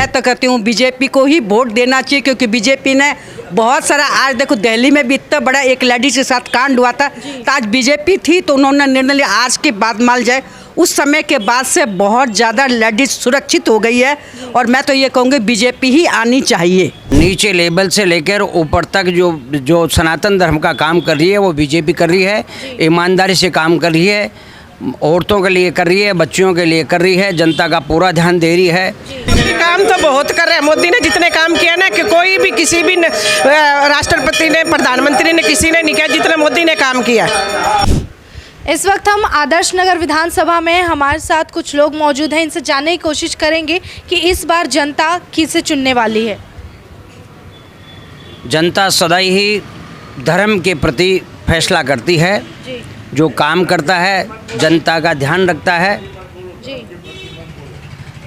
मैं तो कहती हूँ बीजेपी को ही वोट देना चाहिए, क्योंकि बीजेपी ने बहुत सारा, आज देखो दिल्ली में भी इतना बड़ा एक लेडीज के साथ कांड हुआ था, तो आज बीजेपी थी तो उन्होंने निर्णय लिया आज के बाद मान जाए, उस समय के बाद से बहुत ज़्यादा लेडीज सुरक्षित हो गई है। और मैं तो ये कहूँगी बीजेपी ही आनी चाहिए। नीचे लेवल से लेकर ऊपर तक जो सनातन धर्म का काम कर रही है वो बीजेपी कर रही है, ईमानदारी से काम कर रही है, औरतों के लिए कर रही है, बच्चियों के लिए कर रही है, जनता का पूरा ध्यान दे रही है। काम तो बहुत कर रहे हैं मोदी ने, जितने काम किया ना कि कोई भी किसी भी राष्ट्रपति ने, प्रधानमंत्री ने, किसी ने नहीं किया जितना मोदी ने काम किया। इस वक्त हम आदर्श नगर विधानसभा में, हमारे साथ कुछ लोग मौजूद हैं, इनसे जानने की कोशिश करेंगे कि इस बार जनता किसे चुनने वाली है। जनता सदा ही धर्म के प्रति फैसला करती है, जो काम करता है जनता का ध्यान रखता है,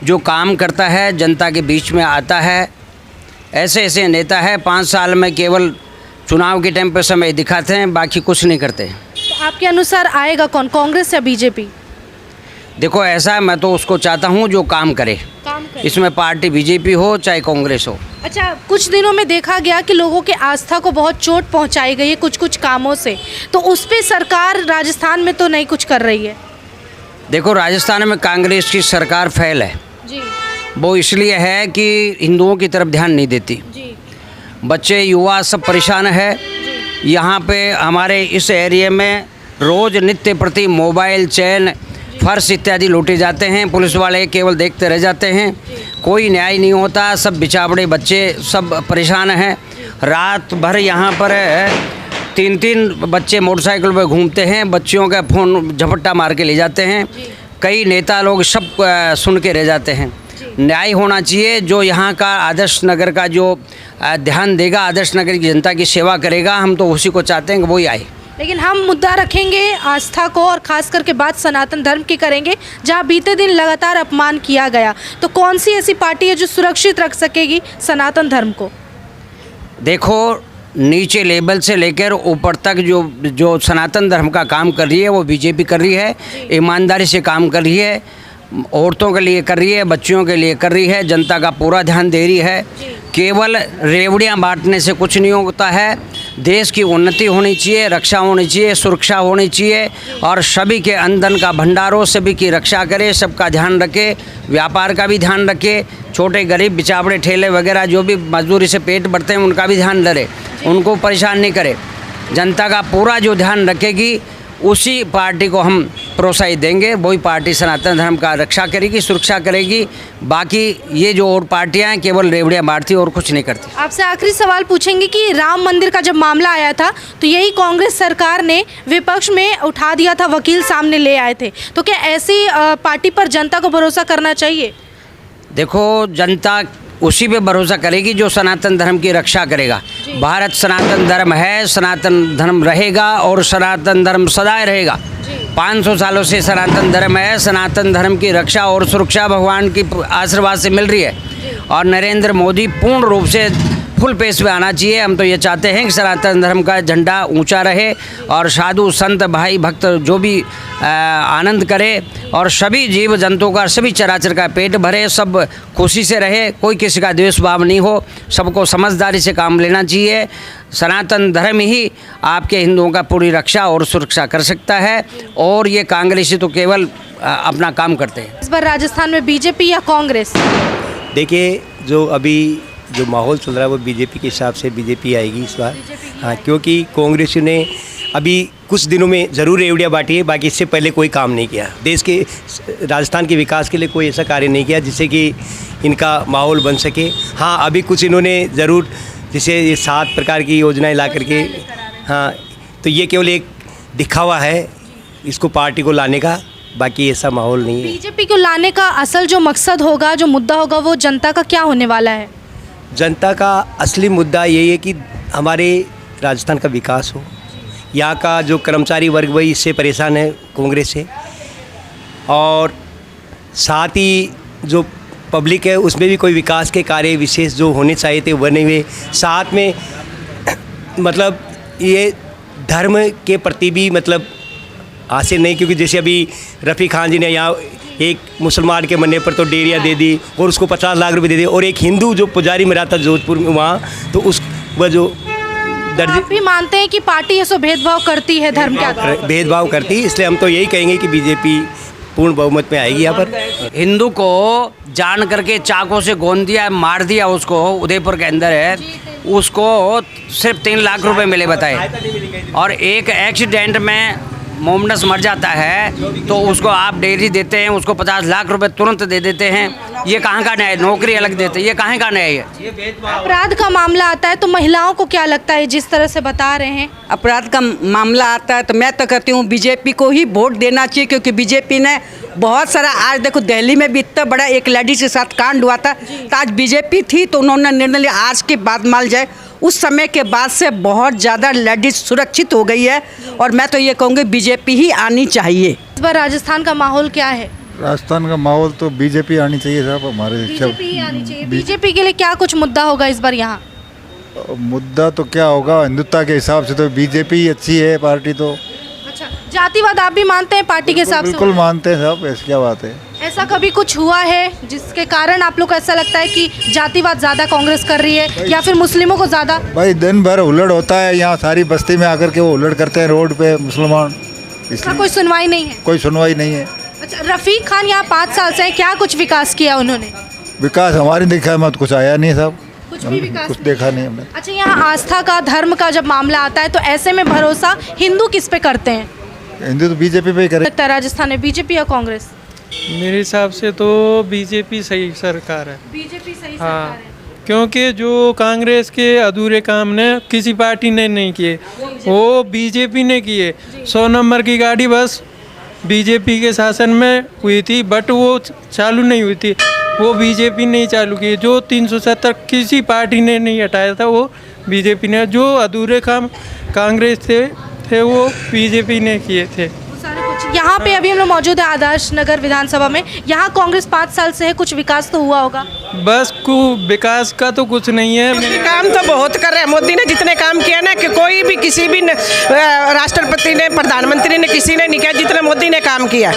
जो काम करता है जनता के बीच में आता है, ऐसे ऐसे नेता है 5 साल में केवल चुनाव के टाइम पे समय दिखाते हैं, बाकी कुछ नहीं करते। तो आपके अनुसार आएगा कौन, कांग्रेस या बीजेपी? देखो ऐसा है, मैं तो उसको चाहता हूँ जो काम करे, इसमें पार्टी बीजेपी हो चाहे कांग्रेस हो। अच्छा, कुछ दिनों में देखा गया कि लोगों के आस्था को बहुत चोट पहुंचाई गई है कुछ कामों से, तो उस पे सरकार राजस्थान में तो नहीं कुछ कर रही है। देखो राजस्थान में कांग्रेस की सरकार फेल है जी। वो इसलिए है कि हिंदुओं की तरफ ध्यान नहीं देती जी। बच्चे युवा सब परेशान है। यहाँ पे हमारे इस एरिया में रोज़ नित्य प्रति मोबाइल, चैन, फर्श इत्यादि लूटे जाते हैं, पुलिस वाले केवल देखते रह जाते हैं, कोई न्याय नहीं होता, सब बिचावड़े बच्चे सब परेशान हैं। रात भर यहाँ पर 3-3 बच्चे मोटरसाइकिल पर घूमते हैं, बच्चियों का फ़ोन झपट्टा मार के ले जाते हैं, कई नेता लोग सब सुन के रह जाते हैं। न्याय होना चाहिए, जो यहाँ का आदर्श नगर का जो ध्यान देगा, आदर्श नगर की जनता की सेवा करेगा, हम तो उसी को चाहते हैं कि वही आए। लेकिन हम मुद्दा रखेंगे आस्था को, और ख़ास करके बात सनातन धर्म की करेंगे, जहां बीते दिन लगातार अपमान किया गया, तो कौन सी ऐसी पार्टी है जो सुरक्षित रख सकेगी सनातन धर्म को? देखो नीचे लेवल से लेकर ऊपर तक जो सनातन धर्म का काम कर रही है वो बीजेपी कर रही है, ईमानदारी से काम कर रही है, औरतों के लिए कर रही है, बच्चियों के लिए कर रही है, जनता का पूरा ध्यान दे रही है। केवल रेवड़ियाँ बांटने से कुछ नहीं होता है, देश की उन्नति होनी चाहिए, रक्षा होनी चाहिए, सुरक्षा होनी चाहिए, और सभी के अंदन का भंडार हो, सभी की रक्षा करे, सबका ध्यान रखे, व्यापार का भी ध्यान रखे, छोटे गरीब बिचावड़े ठेले वगैरह जो भी मजदूरी से पेट भरते हैं उनका भी ध्यान धरे, उनको परेशान नहीं करे। जनता का पूरा जो ध्यान रखेगी उसी पार्टी को हम प्रोत्साहित देंगे, वही पार्टी सनातन धर्म का रक्षा करेगी, सुरक्षा करेगी। बाकी ये जो और पार्टियां हैं केवल रेवड़ियाँ बांटती और कुछ नहीं करती। आपसे आखिरी सवाल पूछेंगे कि राम मंदिर का जब मामला आया था तो यही कांग्रेस सरकार ने विपक्ष में उठा दिया था, वकील सामने ले आए थे, तो क्या ऐसी पार्टी पर जनता को भरोसा करना चाहिए? देखो जनता उसी पे भरोसा करेगी जो सनातन धर्म की रक्षा करेगा। भारत सनातन धर्म है, सनातन धर्म रहेगा और सनातन धर्म सदा रहेगा। 500 सालों से सनातन धर्म है, सनातन धर्म की रक्षा और सुरक्षा भगवान की आशीर्वाद से मिल रही है, और नरेंद्र मोदी पूर्ण रूप से फुल पेस पे आना चाहिए। हम तो ये चाहते हैं कि सनातन धर्म का झंडा ऊंचा रहे और साधु संत भाई भक्त जो भी आनंद करे, और सभी जीव जंतुओं का, सभी चराचर का पेट भरे, सब खुशी से रहे, कोई किसी का द्वेष भाव नहीं हो, सबको समझदारी से काम लेना चाहिए। सनातन धर्म ही आपके हिंदुओं का पूरी रक्षा और सुरक्षा कर सकता है, और ये कांग्रेसी तो केवल अपना काम करते हैं। इस बार राजस्थान में बीजेपी या कांग्रेस? देखिए जो अभी जो माहौल चल रहा है वो बीजेपी के हिसाब से बीजेपी आएगी इस बार। हाँ, क्योंकि कांग्रेस ने अभी कुछ दिनों में ज़रूर रेवड़ियाँ बांटी है, बाकी इससे पहले कोई काम नहीं किया, देश के राजस्थान के विकास के लिए कोई ऐसा कार्य नहीं किया जिससे कि इनका माहौल बन सके। हाँ, अभी कुछ इन्होंने ज़रूर, जैसे ये 7 प्रकार की योजनाएं ला करके, हाँ, तो ये केवल एक दिखावा है इसको पार्टी को लाने का, बाकी ऐसा माहौल नहीं है। बीजेपी को लाने का असल जो मकसद होगा, जो मुद्दा होगा, वो जनता का क्या होने वाला है? जनता का असली मुद्दा यही है कि हमारे राजस्थान का विकास हो। यहाँ का जो कर्मचारी वर्ग वही इससे परेशान है कांग्रेस से, और साथ ही जो पब्लिक है उसमें भी कोई विकास के कार्य विशेष जो होने चाहिए थे वो नहीं हुए। साथ में मतलब ये धर्म के प्रति भी मतलब हासिल नहीं, क्योंकि जैसे अभी रफ़ी खान जी ने यहाँ एक मुसलमान के मरने पर तो डेरिया दे दी और उसको 50 लाख रुपए दे दिए, और एक हिंदू जो पुजारी में रहता जोधपुर में वहाँ, तो उस वह जो दर्ज आप भी मानते हैं कि पार्टी ऐसा भेदभाव करती है धर्म के आधार पर? भेदभाव करती, इसलिए हम तो यही कहेंगे कि बीजेपी पूर्ण बहुमत में आएगी यहाँ पर। हिंदू को जान करके चाकू से गोंद दिया, मार दिया उसको, उदयपुर के अंदर है, उसको सिर्फ 3 लाख रुपए मिले बताए। और एक एक्सीडेंट में मोमनस मर जाता है तो उसको आप डेयरी देते हैं, उसको 50 लाख रुपए तुरंत दे देते हैं। ये कहाँ का न्याय? नौकरी अलग देते हैं, ये कहाँ का न्याय है? अपराध का मामला आता है तो महिलाओं को क्या लगता है जिस तरह से बता रहे हैं? अपराध का मामला आता है तो मैं तो कहती हूँ बीजेपी को ही वोट देना चाहिए, क्योंकि बीजेपी ने बहुत सारा, आज देखो दिल्ली में भी इतना बड़ा एक लेडीज के साथ कांड हुआ था, तो आज बीजेपी थी तो उन्होंने निर्णय लिया आज के बाद मान जाए। उस समय के बाद से बहुत ज़्यादा लेडीज सुरक्षित हो गई है, और मैं तो ये कहूँगी बीजेपी ही आनी चाहिए। इस बार राजस्थान का माहौल क्या है? राजस्थान का माहौल तो बीजेपी आनी चाहिए साहब, हमारे बीजेपी ही आनी चाहिए। बीजेपी के लिए क्या कुछ मुद्दा होगा इस बार यहाँ? मुद्दा तो क्या होगा, हिंदुत्व के हिसाब से तो बीजेपी ही अच्छी है पार्टी। तो अच्छा, जातिवाद आप भी मानते हैं पार्टी के हिसाब से? बिल्कुल मानते हैं साहब, ऐसी क्या बात है। ऐसा कभी कुछ हुआ है जिसके कारण आप लोग को ऐसा लगता है कि जातिवाद ज़्यादा कांग्रेस कर रही है या फिर मुस्लिमों को ज़्यादा? भाई दिन भर उलट होता है यहाँ, सारी बस्ती में आकर के वो उलट करते हैं रोड पे मुसलमान, इसका इसलिए कोई सुनवाई नहीं है? कोई सुनवाई नहीं है। अच्छा, रफ़ीक खान यहाँ 5 साल से हैं, क्या कुछ विकास किया उन्होंने? विकास हमारे देखा है, मत कुछ आया नहीं साहब, कुछ भी विकास कुछ नहीं। देखा नहीं हमने। अच्छा, यहाँ आस्था का, धर्म का जब मामला आता है तो ऐसे में भरोसा हिंदू किस पे करते हैं? हिंदू तो बीजेपी पे ही करे। लगता है राजस्थान में बीजेपी या कांग्रेस? मेरे हिसाब से तो बीजेपी सही सरकार है। बीजेपी सही हाँ, क्योंकि जो कांग्रेस के अधूरे काम ने किसी पार्टी ने नहीं किए, वो बीजेपी ने किए। 100 नंबर की गाड़ी बस बीजेपी के शासन में हुई थी, बट वो चालू नहीं हुई थी, वो बीजेपी ने ही चालू की। जो 370 किसी पार्टी ने नहीं हटाया था, वो बीजेपी ने। जो अधूरे काम कांग्रेस थे वो बीजेपी ने किए थे। सारे कुछ यहाँ पे अभी हम लोग मौजूद है आदर्श नगर विधानसभा में। यहाँ कांग्रेस 5 साल से है, कुछ विकास तो हुआ होगा? बस विकास का तो कुछ नहीं है। काम तो बहुत कर रहे हैं मोदी ने, जितने काम किया ना कि कोई भी किसी भी राष्ट्रपति ने, प्रधानमंत्री ने, किसी ने नहीं किया जितना मोदी ने काम किया।